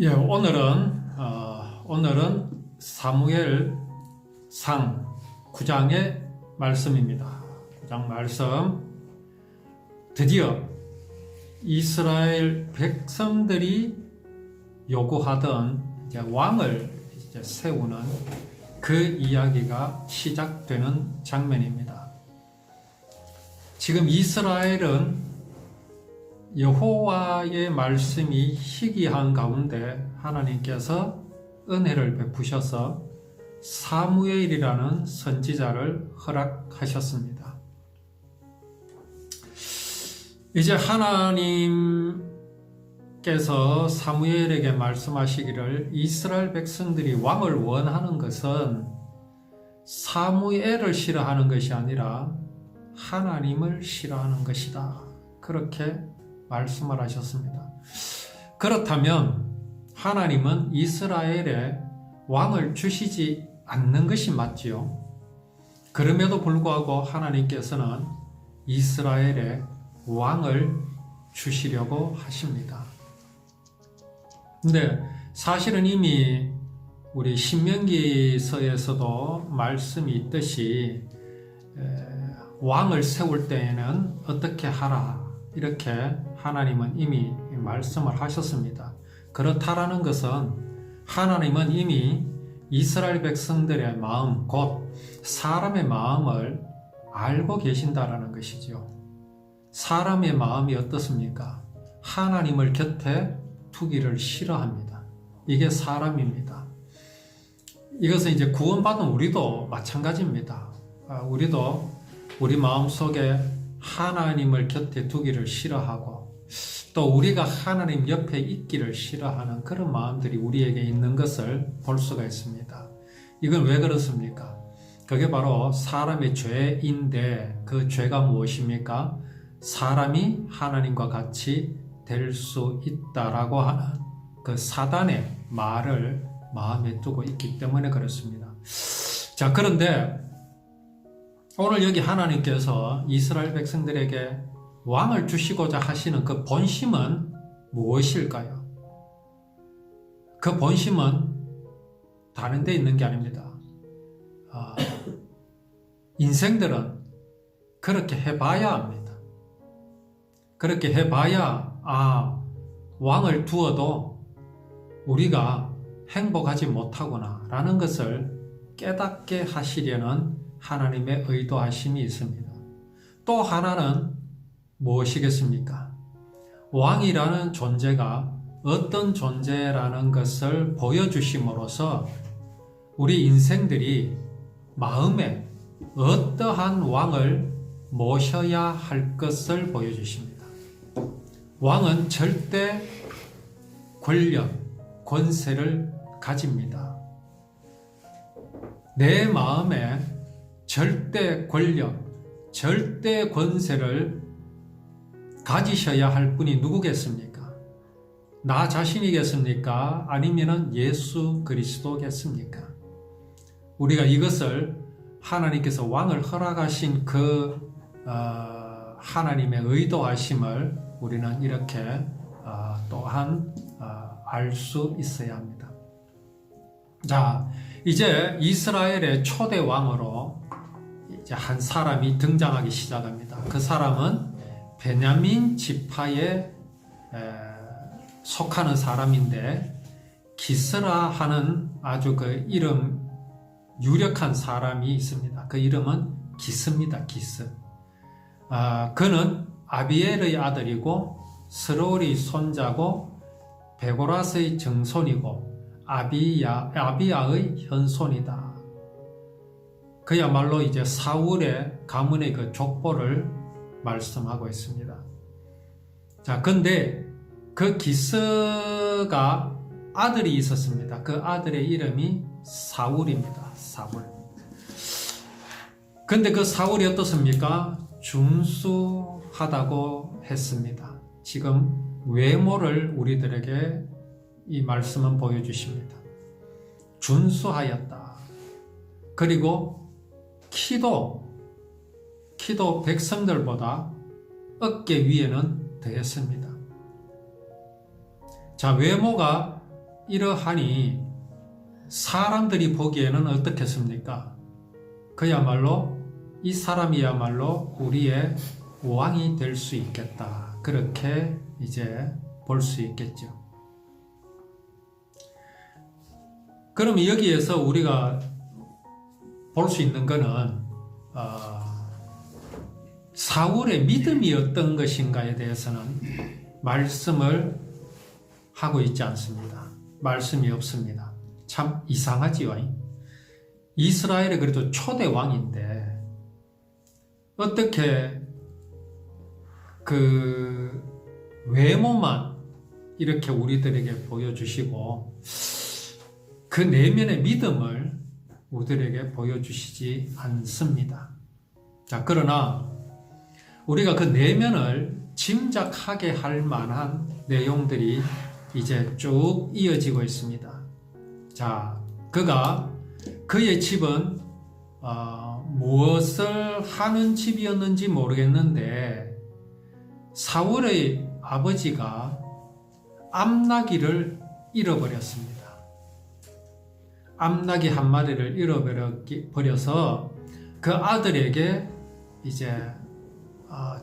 예, 오늘은 사무엘상 9장의 말씀입니다. 9장 말씀. 드디어 이스라엘 백성들이 요구하던 왕을 세우는 그 이야기가 시작되는 장면입니다. 지금 이스라엘은 여호와의 말씀이 희귀한 가운데 하나님께서 은혜를 베푸셔서 사무엘이라는 선지자를 허락하셨습니다. 이제 하나님께서 사무엘에게 말씀하시기를 이스라엘 백성들이 왕을 원하는 것은 사무엘을 싫어하는 것이 아니라 하나님을 싫어하는 것이다. 그렇게 말씀을 하셨습니다. 그렇다면 하나님은 이스라엘에 왕을 주시지 않는 것이 맞지요. 그럼에도 불구하고 하나님께서는 이스라엘에 왕을 주시려고 하십니다. 근데 사실은 이미 우리 신명기서에서도 말씀이 있듯이 왕을 세울 때에는 어떻게 하라 이렇게 하나님은 이미 말씀을 하셨습니다. 그렇다라는 것은 하나님은 이미 이스라엘 백성들의 마음, 곧 사람의 마음을 알고 계신다라는 것이죠. 사람의 마음이 어떻습니까? 하나님을 곁에 두기를 싫어합니다. 이게 사람입니다. 이것은 이제 구원받은 우리도 마찬가지입니다. 우리도 우리 마음속에 하나님을 곁에 두기를 싫어하고 또 우리가 하나님 옆에 있기를 싫어하는 그런 마음들이 우리에게 있는 것을 볼 수가 있습니다. 이건 왜 그렇습니까? 그게 바로 사람의 죄인데 그 죄가 무엇입니까? 사람이 하나님과 같이 될 수 있다라고 하는 그 사단의 말을 마음에 두고 있기 때문에 그렇습니다. 자, 그런데 오늘 여기 하나님께서 이스라엘 백성들에게 왕을 주시고자 하시는 그 본심은 무엇일까요? 그 본심은 다른 데 있는 게 아닙니다. 인생들은 그렇게 해봐야 합니다. 그렇게 해봐야 왕을 두어도 우리가 행복하지 못하구나 라는 것을 깨닫게 하시려는 하나님의 의도하심이 있습니다. 또 하나는 무엇이겠습니까? 왕이라는 존재가 어떤 존재라는 것을 보여주심으로써 우리 인생들이 마음에 어떠한 왕을 모셔야 할 것을 보여주십니다. 왕은 절대 권력, 권세를 가집니다. 내 마음에 절대 권력, 절대 권세를 가지셔야 할 분이 누구겠습니까? 나 자신이겠습니까? 아니면 예수 그리스도겠습니까? 우리가 이것을 하나님께서 왕을 허락하신 그 하나님의 의도하심을 우리는 이렇게 또한 알 수 있어야 합니다. 자, 이제 이스라엘의 초대 왕으로 이제 한 사람이 등장하기 시작합니다. 그 사람은 베냐민 지파에 속하는 사람인데 기스라 하는 아주 그 이름 유력한 사람이 있습니다. 그 이름은 기스입니다. 기스. 그는 아비엘의 아들이고 스롤의 손자고 베고라스의 증손이고 아비야의 현손이다. 그야말로 이제 사울의 가문의 그 족보를 말씀하고 있습니다. 자, 근데 그 기스가 아들이 있었습니다. 그 아들의 이름이 사울입니다. 사울. 근데 그 사울이 어떻습니까? 준수하다고 했습니다. 지금 외모를 우리들에게 이 말씀은 보여주십니다. 준수하였다. 그리고 키도 백성들보다 어깨 위에는 더했습니다. 자, 외모가 이러하니 사람들이 보기에는 어떻겠습니까? 그야말로 이 사람이야말로 우리의 왕이 될 수 있겠다. 그렇게 이제 볼 수 있겠죠. 그럼 여기에서 우리가 볼 수 있는 것은 사울의 믿음이 어떤 것인가에 대해서는 말씀을 하고 있지 않습니다. 말씀이 없습니다. 참 이상하지요. 이스라엘의 그래도 초대 왕인데 어떻게 그 외모만 이렇게 우리들에게 보여주시고 그 내면의 믿음을 우리들에게 보여주시지 않습니다. 자, 그러나 우리가 그 내면을 짐작하게 할 만한 내용들이 이제 쭉 이어지고 있습니다. 자, 그의 집은 무엇을 하는 집이었는지 모르겠는데 사울의 아버지가 암나귀를 잃어버렸습니다. 암나귀 한 마리를 잃어버려서 그 아들에게 이제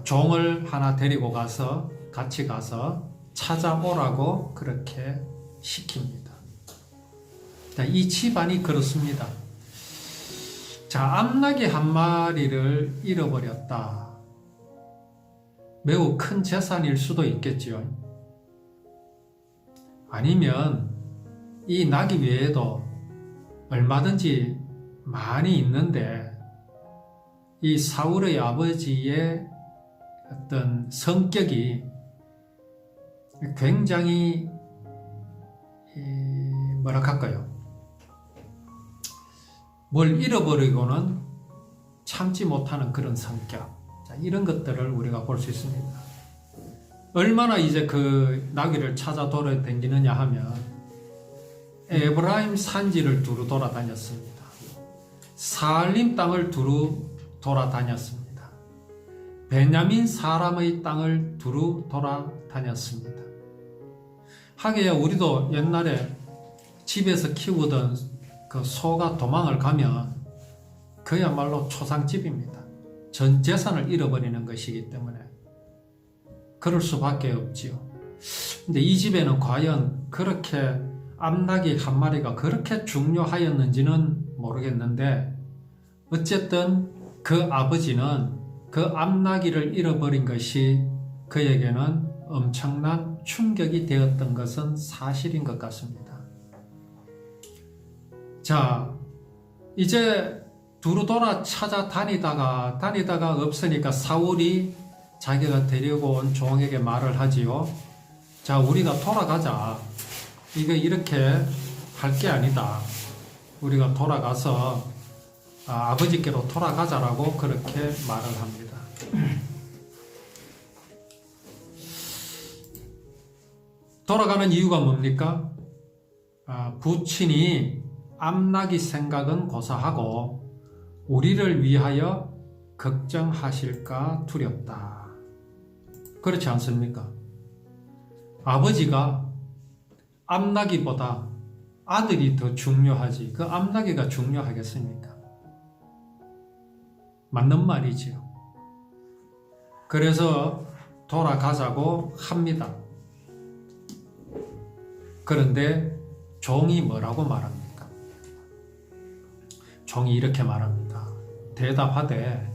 종을 하나 데리고 가서 같이 가서 찾아오라고 그렇게 시킵니다. 자, 이 집안이 그렇습니다. 자, 암나귀 한 마리를 잃어버렸다. 매우 큰 재산일 수도 있겠지요. 아니면 이 나귀 외에도 얼마든지 많이 있는데 이 사울의 아버지의 어떤 성격이 굉장히 뭐랄까요? 뭘 잃어버리고는 참지 못하는 그런 성격. 자, 이런 것들을 우리가 볼 수 있습니다. 얼마나 이제 그 나귀를 찾아 돌아다니느냐 하면 에브라임 산지를 두루 돌아다녔습니다. 사알림 땅을 두루 돌아다녔습니다. 베냐민 사람의 땅을 두루 돌아다녔습니다. 하기야 우리도 옛날에 집에서 키우던 그 소가 도망을 가면 그야말로 초상집입니다. 전 재산을 잃어버리는 것이기 때문에 그럴 수밖에 없지요. 근데 이 집에는 과연 그렇게 암나귀 한 마리가 그렇게 중요하였는지는 모르겠는데 어쨌든 그 아버지는 그 암나귀를 잃어버린 것이 그에게는 엄청난 충격이 되었던 것은 사실인 것 같습니다. 자, 이제 두루 돌아 찾아다니다가 없으니까 사울이 자기가 데리고 온 종에게 말을 하지요. 자, 우리가 돌아가자. 이거 이렇게 할 게 아니다. 우리가 돌아가서 아버지께로 돌아가자라고 그렇게 말을 합니다. 돌아가는 이유가 뭡니까? 부친이 암나귀 생각은 고사하고 우리를 위하여 걱정하실까 두렵다. 그렇지 않습니까? 아버지가 암나귀보다 아들이 더 중요하지 그 암나귀가 중요하겠습니까? 맞는 말이지요. 그래서 돌아가자고 합니다. 그런데 종이 뭐라고 말합니까? 종이 이렇게 말합니다. 대답하되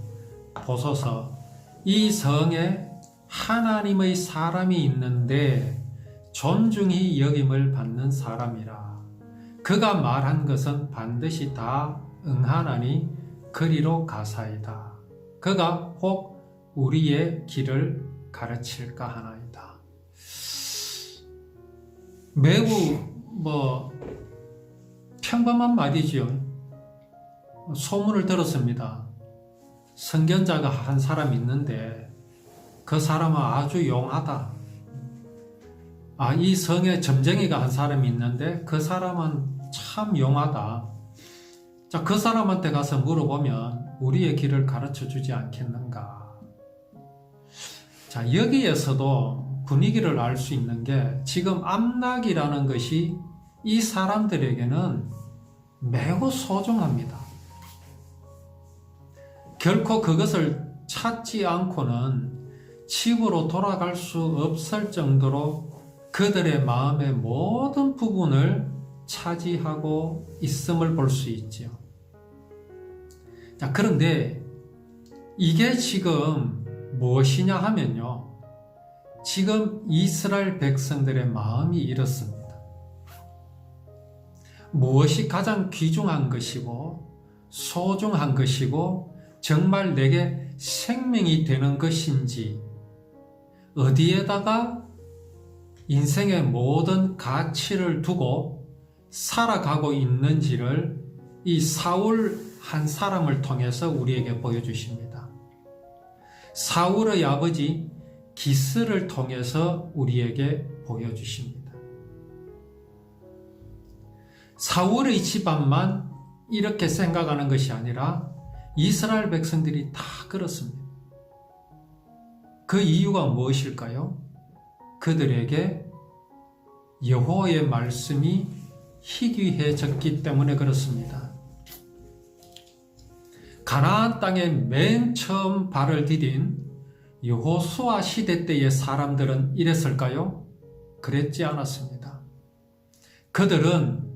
보소서 이 성에 하나님의 사람이 있는데 존중히 여김을 받는 사람이라. 그가 말한 것은 반드시 다 응하나니 그리로 가사이다. 그가 혹 우리의 길을 가르칠까 하나이다. 매우 평범한 말이지요. 소문을 들었습니다. 선견자가 한 사람 있는데 그 사람은 아주 용하다. 이 성에 점쟁이가 한 사람이 있는데 그 사람은 참 용하다. 자, 그 사람한테 가서 물어보면 우리의 길을 가르쳐 주지 않겠는가. 자, 여기에서도 분위기를 알 수 있는 게 지금 암나귀라는 것이 이 사람들에게는 매우 소중합니다. 결코 그것을 찾지 않고는 집으로 돌아갈 수 없을 정도로 그들의 마음의 모든 부분을 차지하고 있음을 볼 수 있지요. 자, 그런데 이게 지금 무엇이냐 하면요. 지금 이스라엘 백성들의 마음이 이렇습니다. 무엇이 가장 귀중한 것이고 소중한 것이고 정말 내게 생명이 되는 것인지, 어디에다가 인생의 모든 가치를 두고 살아가고 있는지를 이 사울 한 사람을 통해서 우리에게 보여주십니다. 사울의 아버지 기스를 통해서 우리에게 보여주십니다. 사울의 집안만 이렇게 생각하는 것이 아니라 이스라엘 백성들이 다 그렇습니다. 그 이유가 무엇일까요? 그들에게 여호와의 말씀이 희귀해졌기 때문에 그렇습니다. 가나안 땅에 맨 처음 발을 디딘 여호수아 시대 때의 사람들은 이랬을까요? 그랬지 않았습니다. 그들은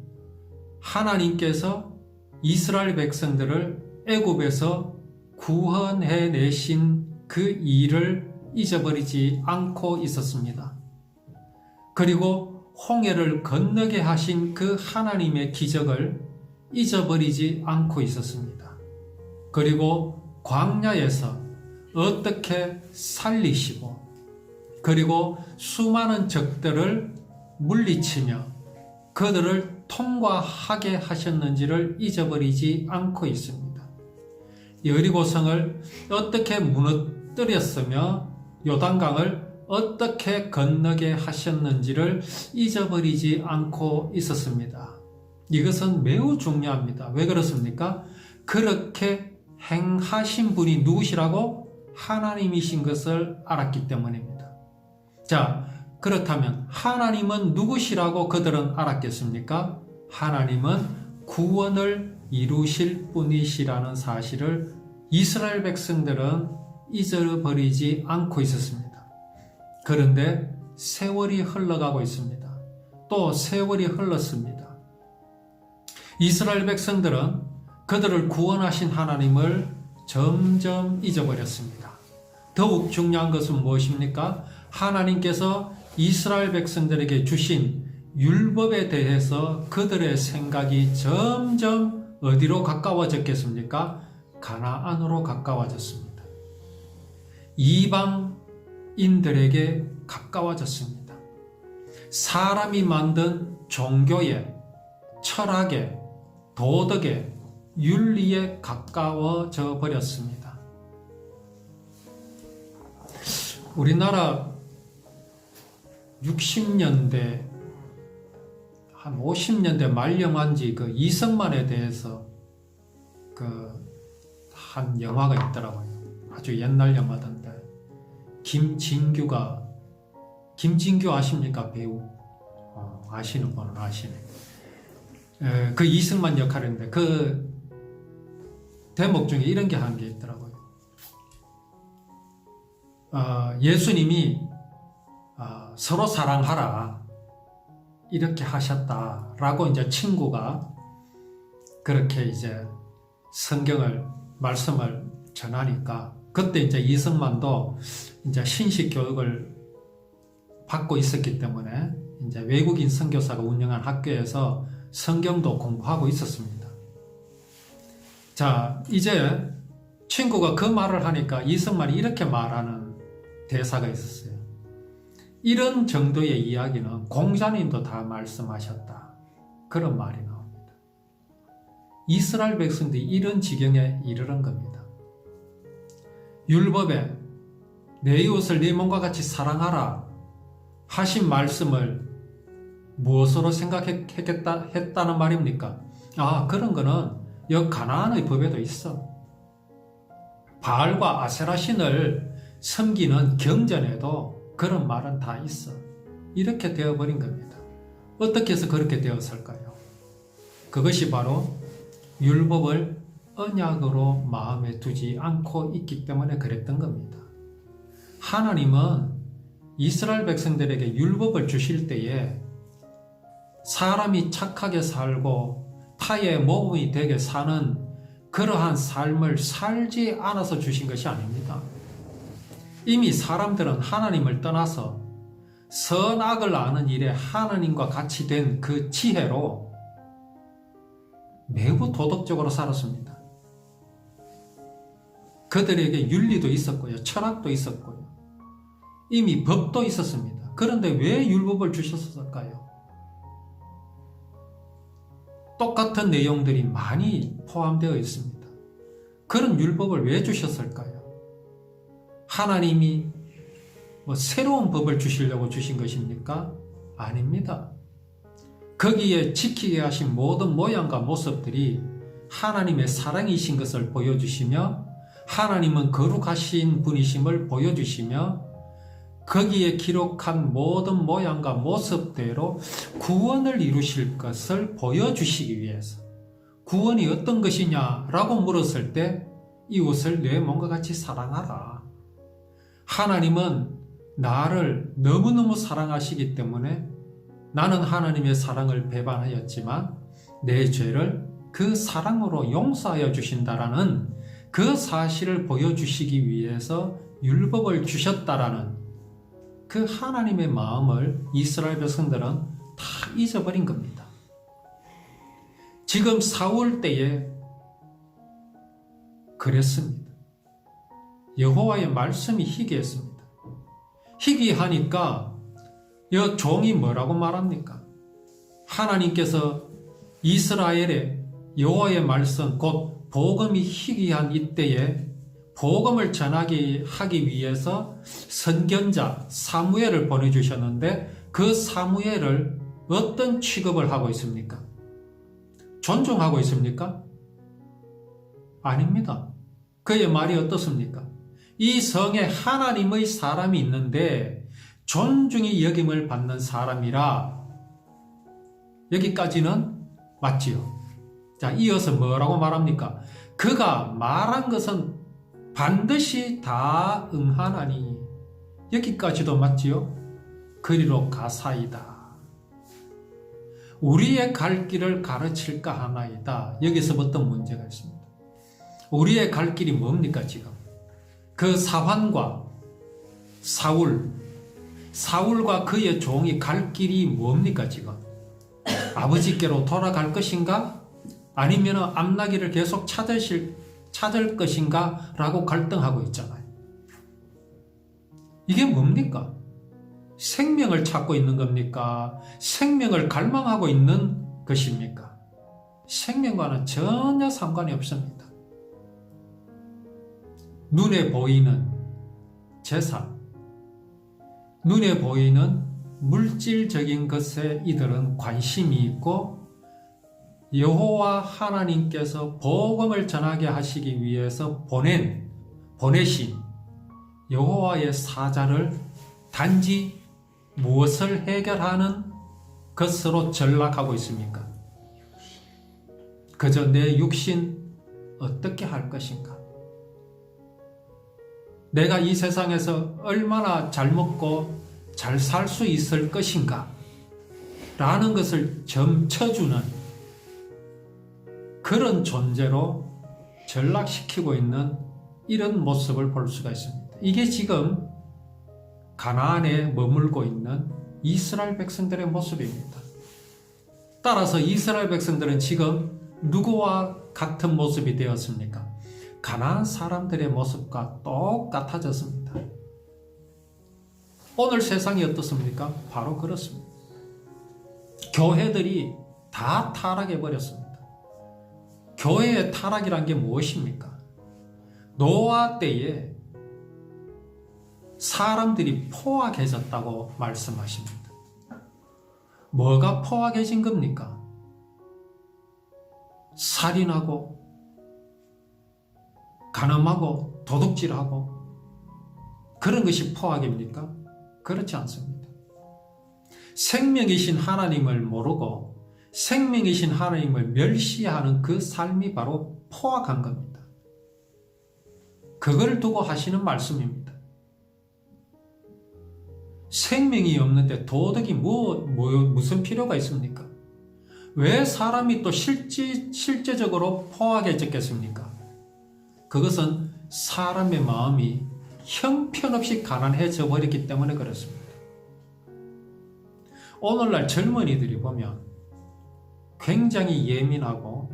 하나님께서 이스라엘 백성들을 애굽에서 구원해 내신 그 일을 잊어버리지 않고 있었습니다. 그리고 홍해를 건너게 하신 그 하나님의 기적을 잊어버리지 않고 있었습니다. 그리고 광야에서 어떻게 살리시고, 그리고 수많은 적들을 물리치며 그들을 통과하게 하셨는지를 잊어버리지 않고 있습니다. 여리고성을 어떻게 무너뜨렸으며 요단강을 어떻게 건너게 하셨는지를 잊어버리지 않고 있었습니다. 이것은 매우 중요합니다. 왜 그렇습니까? 그렇게 행하신 분이 누구시라고? 하나님이신 것을 알았기 때문입니다. 자, 그렇다면 하나님은 누구시라고 그들은 알았겠습니까? 하나님은 구원을 이루실 분이시라는 사실을 이스라엘 백성들은 잊어버리지 않고 있었습니다. 그런데 세월이 흘러가고 있습니다. 또 세월이 흘렀습니다. 이스라엘 백성들은 그들을 구원하신 하나님을 점점 잊어버렸습니다. 더욱 중요한 것은 무엇입니까? 하나님께서 이스라엘 백성들에게 주신 율법에 대해서 그들의 생각이 점점 어디로 가까워졌겠습니까? 가나안으로 가까워졌습니다. 이방인들에게 가까워졌습니다. 사람이 만든 종교에, 철학에, 도덕에, 윤리에 가까워져 버렸습니다. 우리나라 60년대 한 50년대 말영한지 그 이승만에 대해서 그 한 영화가 있더라고요. 아주 옛날 영화던데 김진규 아십니까? 배우. 아시는 분은 아시네. 그 이승만 역할인데 그 대목 중에 이런 게 한 게 있더라고요. 예수님이 서로 사랑하라 이렇게 하셨다라고 이제 친구가 그렇게 이제 말씀을 전하니까 그때 이제 이승만도 이제 신식 교육을 받고 있었기 때문에 이제 외국인 선교사가 운영한 학교에서 성경도 공부하고 있었습니다. 자, 이제 친구가 그 말을 하니까 이승만이 이렇게 말하는 대사가 있었어요. 이런 정도의 이야기는 공자님도 다 말씀하셨다. 그런 말이 나옵니다. 이스라엘 백성들이 이런 지경에 이르는 겁니다. 율법에 내 이웃을 네 몸과 같이 사랑하라 하신 말씀을 무엇으로 생각했다는 말입니까? 그런 거는 여기 가나안의 법에도 있어. 바알과 아세라 신을 섬기는 경전에도 그런 말은 다 있어. 이렇게 되어버린 겁니다. 어떻게 해서 그렇게 되었을까요? 그것이 바로 율법을 언약으로 마음에 두지 않고 있기 때문에 그랬던 겁니다. 하나님은 이스라엘 백성들에게 율법을 주실 때에 사람이 착하게 살고 타의 모범이 되게 사는 그러한 삶을 살지 않아서 주신 것이 아닙니다. 이미 사람들은 하나님을 떠나서 선악을 아는 일에 하나님과 같이 된 그 지혜로 매우 도덕적으로 살았습니다. 그들에게 윤리도 있었고요. 철학도 있었고요. 이미 법도 있었습니다. 그런데 왜 율법을 주셨을까요? 똑같은 내용들이 많이 포함되어 있습니다. 그런 율법을 왜 주셨을까요? 하나님이 새로운 법을 주시려고 주신 것입니까? 아닙니다. 거기에 지키게 하신 모든 모양과 모습들이 하나님의 사랑이신 것을 보여주시며 하나님은 거룩하신 분이심을 보여주시며 거기에 기록한 모든 모양과 모습대로 구원을 이루실 것을 보여주시기 위해서 구원이 어떤 것이냐라고 물었을 때 이웃을 내 몸과 같이 사랑하라. 하나님은 나를 너무너무 사랑하시기 때문에 나는 하나님의 사랑을 배반하였지만 내 죄를 그 사랑으로 용서하여 주신다라는 그 사실을 보여주시기 위해서 율법을 주셨다라는 그 하나님의 마음을 이스라엘 백성들은 다 잊어버린 겁니다. 지금 사울 때에 그랬습니다. 여호와의 말씀이 희귀했습니다. 희귀하니까 이 종이 뭐라고 말합니까? 하나님께서 이스라엘의 여호와의 말씀 곧 복음이 희귀한 이때에 복음을 전하기 하기 위해서 선견자 사무엘을 보내주셨는데 그 사무엘을 어떤 취급을 하고 있습니까? 존중하고 있습니까? 아닙니다. 그의 말이 어떻습니까? 이 성에 하나님의 사람이 있는데 존중이 여김을 받는 사람이라. 여기까지는 맞지요. 자, 이어서 뭐라고 말합니까? 그가 말한 것은 반드시 다 응하나니. 여기까지도 맞지요? 그리로 가사이다. 우리의 갈 길을 가르칠까 하나이다. 여기서부터 문제가 있습니다. 우리의 갈 길이 뭡니까 지금? 그 사환과 사울과 그의 종이 갈 길이 뭡니까 지금? 아버지께로 돌아갈 것인가? 아니면 암나기를 계속 찾을 것인가? 라고 갈등하고 있잖아요. 이게 뭡니까? 생명을 찾고 있는 겁니까? 생명을 갈망하고 있는 것입니까? 생명과는 전혀 상관이 없습니다. 눈에 보이는 재산, 눈에 보이는 물질적인 것에 이들은 관심이 있고 여호와 하나님께서 복음을 전하게 하시기 위해서 보내신 여호와의 사자를 단지 무엇을 해결하는 것으로 전락하고 있습니까? 그저 내 육신 어떻게 할 것인가? 내가 이 세상에서 얼마나 잘 먹고 잘 살 수 있을 것인가? 라는 것을 점쳐주는 그런 존재로 전락시키고 있는 이런 모습을 볼 수가 있습니다. 이게 지금 가나안에 머물고 있는 이스라엘 백성들의 모습입니다. 따라서 이스라엘 백성들은 지금 누구와 같은 모습이 되었습니까? 가나안 사람들의 모습과 똑같아졌습니다. 오늘 세상이 어떻습니까? 바로 그렇습니다. 교회들이 다 타락해버렸습니다. 교회의 타락이란 게 무엇입니까? 노아 때에 사람들이 포악해졌다고 말씀하십니다. 뭐가 포악해진 겁니까? 살인하고 간음하고 도둑질하고 그런 것이 포악입니까? 그렇지 않습니다. 생명이신 하나님을 모르고 생명이신 하나님을 멸시하는 그 삶이 바로 포악한 겁니다. 그걸 두고 하시는 말씀입니다. 생명이 없는데 도덕이 무슨 필요가 있습니까? 왜 사람이 또 실제적으로 포악해졌겠습니까? 그것은 사람의 마음이 형편없이 가난해져 버렸기 때문에 그렇습니다. 오늘날 젊은이들이 보면 굉장히 예민하고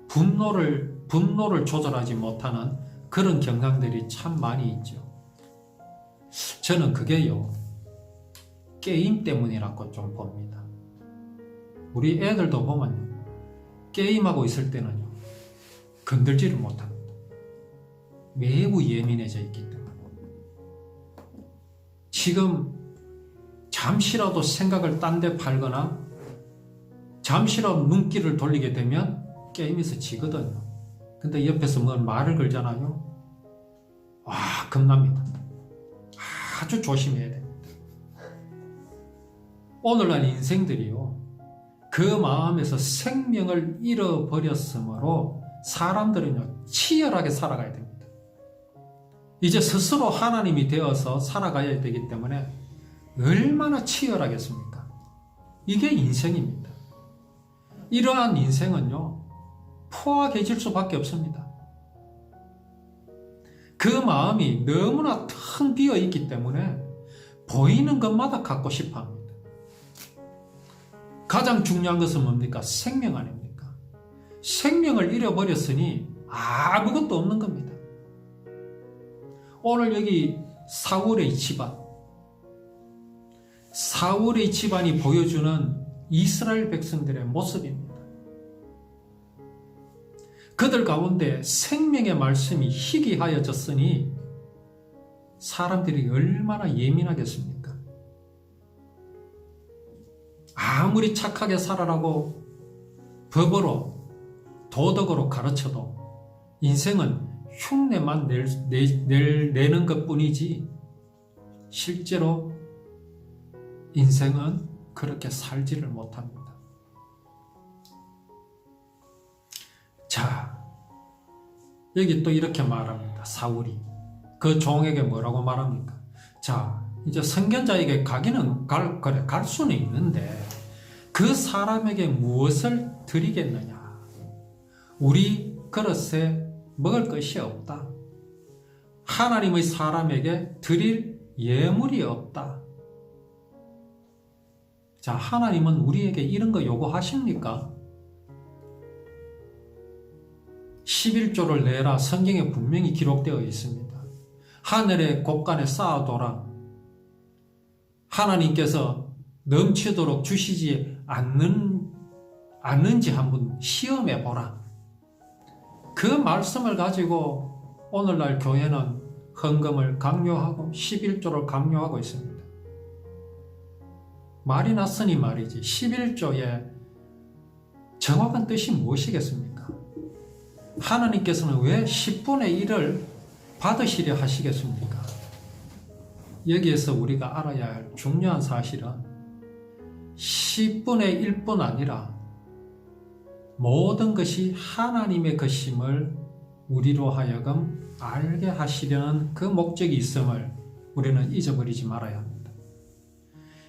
분노를 조절하지 못하는 그런 경향들이 참 많이 있죠. 저는 그게요, 게임 때문이라고 좀 봅니다. 우리 애들도 보면요, 게임하고 있을 때는요, 건들지를 못합니다. 매우 예민해져 있기 때문에. 지금 잠시라도 생각을 딴 데 팔거나 잠시라도 눈길을 돌리게 되면 게임에서 지거든요. 근데 옆에서 뭔 말을 걸잖아요. 와, 겁납니다. 아주 조심해야 됩니다. 오늘날 인생들이요, 그 마음에서 생명을 잃어버렸으므로 사람들은요, 치열하게 살아가야 됩니다. 이제 스스로 하나님이 되어서 살아가야 되기 때문에 얼마나 치열하겠습니까? 이게 인생입니다. 이러한 인생은요, 포악해질 수밖에 없습니다. 그 마음이 너무나 텅 비어 있기 때문에 보이는 것마다 갖고 싶어 합니다. 가장 중요한 것은 뭡니까? 생명 아닙니까? 생명을 잃어버렸으니 아무것도 없는 겁니다. 오늘 여기 사울의 집안이 보여주는 이스라엘 백성들의 모습입니다. 그들 가운데 생명의 말씀이 희귀하여졌으니 사람들이 얼마나 예민하겠습니까? 아무리 착하게 살아라고 법으로 도덕으로 가르쳐도 인생은 흉내만 내는 것뿐이지 실제로 인생은 그렇게 살지를 못합니다. 자, 여기 또 이렇게 말합니다. 사울이 그 종에게 뭐라고 말합니까? 자, 이제 선견자에게 가기는 갈 수는 있는데 그 사람에게 무엇을 드리겠느냐? 우리 그릇에 먹을 것이 없다. 하나님의 사람에게 드릴 예물이 없다. 자, 하나님은 우리에게 이런 거 요구하십니까? 11조를 내라. 성경에 분명히 기록되어 있습니다. 하늘의 곳간에 쌓아둬라. 하나님께서 넘치도록 주시지 않는지 한번 시험해 보라. 그 말씀을 가지고 오늘날 교회는 헌금을 강요하고 11조를 강요하고 있습니다. 말이 났으니 말이지 11조의 정확한 뜻이 무엇이겠습니까? 하나님께서는 왜 10분의 1을 받으시려 하시겠습니까? 여기에서 우리가 알아야 할 중요한 사실은 10분의 1뿐 아니라 모든 것이 하나님의 것임을 우리로 하여금 알게 하시려는 그 목적이 있음을 우리는 잊어버리지 말아야 합니다.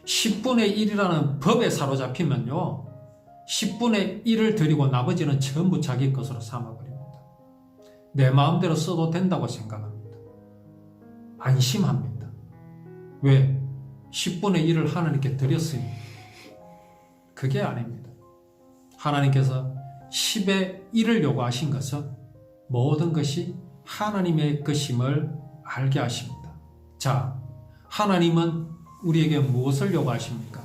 10분의 1이라는 법에 사로잡히면요, 10분의 1을 드리고 나머지는 전부 자기 것으로 삼아버립니다. 내 마음대로 써도 된다고 생각합니다. 안심합니다. 왜? 10분의 1을 하나님께 드렸으니. 그게 아닙니다. 하나님께서 10의 1을 요구하신 것은 모든 것이 하나님의 것임을 알게 하십니다. 자, 하나님은 우리에게 무엇을 요구하십니까?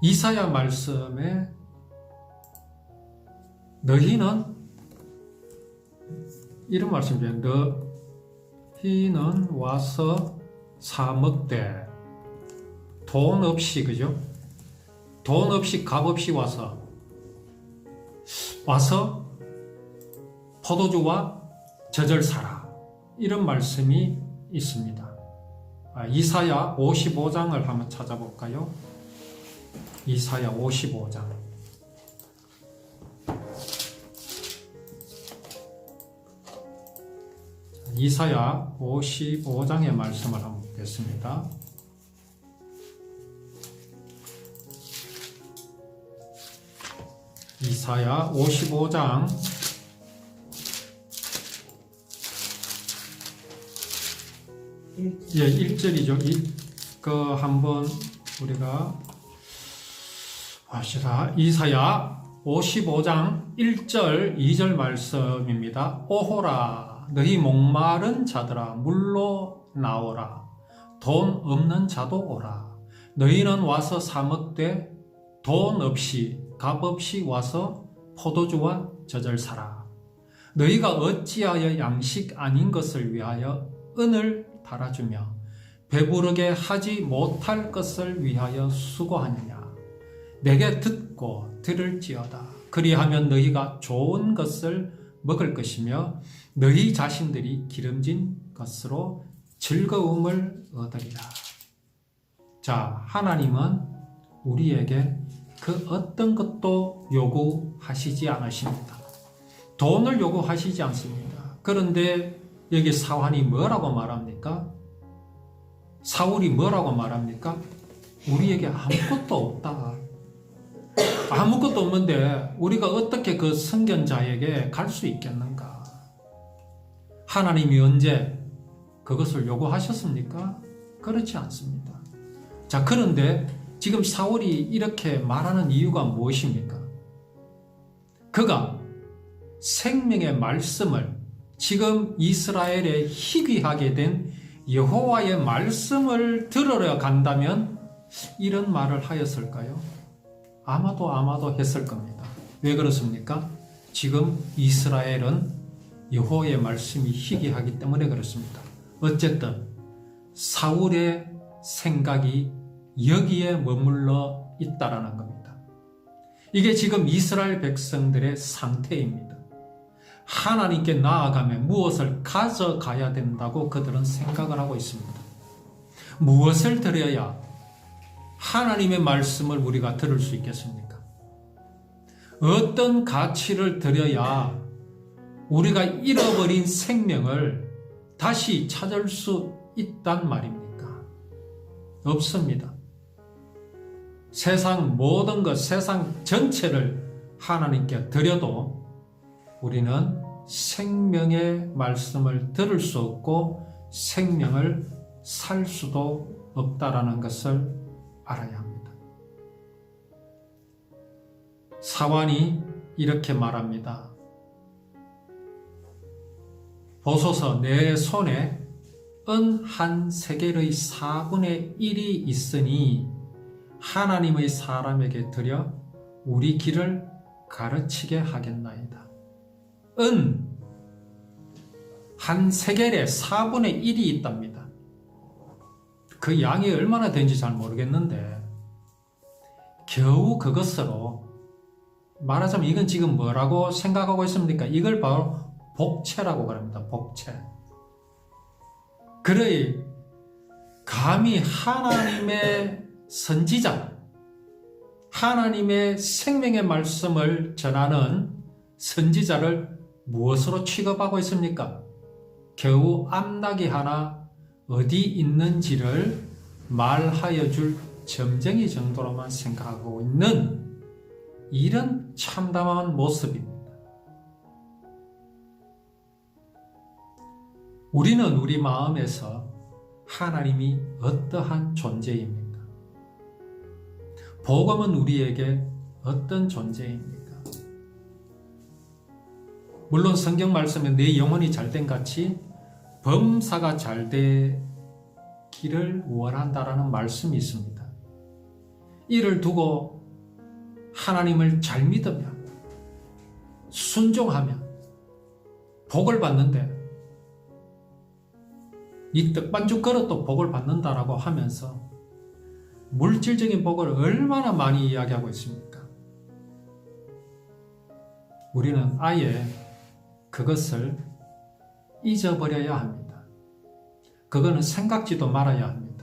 이사야 말씀에 너희는 이런 말씀이에요. 너희는 와서 사 먹되 돈 없이, 그죠? 돈 없이 값 없이 와서 포도주와 젖을 사라. 이런 말씀이 있습니다. 이사야 55장을 한번 찾아볼까요? 이사야 55장. 이사야 55장의 말씀을 한번 보겠습니다. 이사야 55장 1절이죠. 한번 우리가 봅시다. 이사야 55장 1절 2절 말씀입니다. 오호라 너희 목마른 자들아 물로 나오라 돈 없는 자도 오라 너희는 와서 사 먹되 돈 없이 값 없이 와서 포도주와 젖을 사라. 너희가 어찌하여 양식 아닌 것을 위하여 은을 달아주며 배부르게 하지 못할 것을 위하여 수고하느냐. 내게 듣고 들을지어다. 그리하면 너희가 좋은 것을 먹을 것이며 너희 자신들이 기름진 것으로 즐거움을 얻으리라. 자, 하나님은 우리에게 그 어떤 것도 요구하시지 않으십니다. 돈을 요구하시지 않습니다. 그런데 여기 사환이 뭐라고 말합니까? 사울이 뭐라고 말합니까? 우리에게 아무것도 없다. 아무것도 없는데 우리가 어떻게 그 선견자에게 갈 수 있겠는가? 하나님이 언제 그것을 요구하셨습니까? 그렇지 않습니다. 자, 그런데 지금 사울이 이렇게 말하는 이유가 무엇입니까? 그가 생명의 말씀을 지금 이스라엘에 희귀하게 된 여호와의 말씀을 들으러 간다면 이런 말을 하였을까요? 아마도 했을 겁니다. 왜 그렇습니까? 지금 이스라엘은 여호와의 말씀이 희귀하기 때문에 그렇습니다. 어쨌든 사울의 생각이 여기에 머물러 있다라는 겁니다. 이게 지금 이스라엘 백성들의 상태입니다. 하나님께 나아가면 무엇을 가져가야 된다고 그들은 생각을 하고 있습니다. 무엇을 들어야 하나님의 말씀을 우리가 들을 수 있겠습니까? 어떤 가치를 들여야 우리가 잃어버린 생명을 다시 찾을 수 있단 말입니까? 없습니다. 세상 모든 것, 세상 전체를 하나님께 드려도 우리는 생명의 말씀을 들을 수 없고 생명을 살 수도 없다라는 것을 알아야 합니다. 사환이 이렇게 말합니다. 보소서 내 손에 은 한 세겔의 4분의 1이 있으니 하나님의 사람에게 드려 우리 길을 가르치게 하겠나이다. 은 한 세겔에 4분의 1이 있답니다. 그 양이 얼마나 되는지 잘 모르겠는데 겨우 그것으로 말하자면 이건 지금 뭐라고 생각하고 있습니까? 이걸 바로 복채라고 그럽니다. 복채. 그러이 감히 하나님의 선지자, 하나님의 생명의 말씀을 전하는 선지자를 무엇으로 취급하고 있습니까? 겨우 암나기 하나 어디 있는지를 말하여 줄 점쟁이 정도로만 생각하고 있는 이런 참담한 모습입니다. 우리는 우리 마음에서 하나님이 어떠한 존재입니까? 복음은 우리에게 어떤 존재입니까? 물론 성경 말씀에 내 영혼이 잘된 같이 범사가 잘되기를 원한다라는 말씀이 있습니다. 이를 두고 하나님을 잘 믿으면 순종하면 복을 받는데 이 떡반죽 그릇도 복을 받는다라고 하면서 물질적인 복을 얼마나 많이 이야기하고 있습니까? 우리는 아예 그것을 잊어버려야 합니다. 그거는 생각지도 말아야 합니다.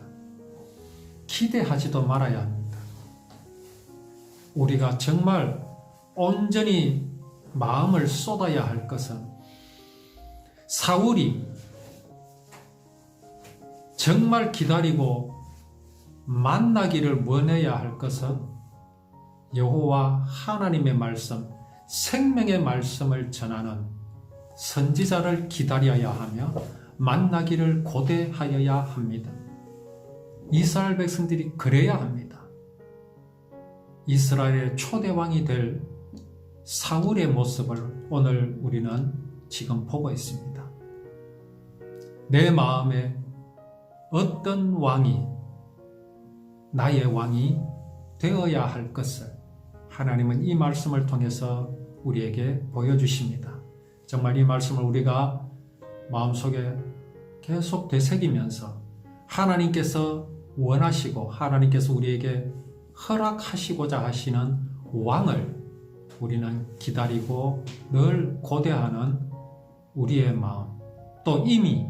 기대하지도 말아야 합니다. 우리가 정말 온전히 마음을 쏟아야 할 것은 사울이 정말 기다리고 만나기를 원해야 할 것은 여호와 하나님의 말씀, 생명의 말씀을 전하는 선지자를 기다려야 하며 만나기를 고대하여야 합니다. 이스라엘 백성들이 그래야 합니다. 이스라엘의 초대왕이 될 사울의 모습을 오늘 우리는 지금 보고 있습니다. 내 마음에 어떤 왕이 나의 왕이 되어야 할 것을 하나님은 이 말씀을 통해서 우리에게 보여주십니다. 정말 이 말씀을 우리가 마음속에 계속 되새기면서 하나님께서 원하시고 하나님께서 우리에게 허락하시고자 하시는 왕을 우리는 기다리고 늘 고대하는 우리의 마음, 또 이미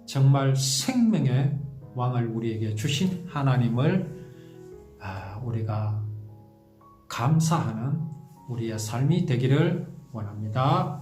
정말 생명의 왕을 우리에게 주신 하나님을 우리가 감사하는 우리의 삶이 되기를 원합니다.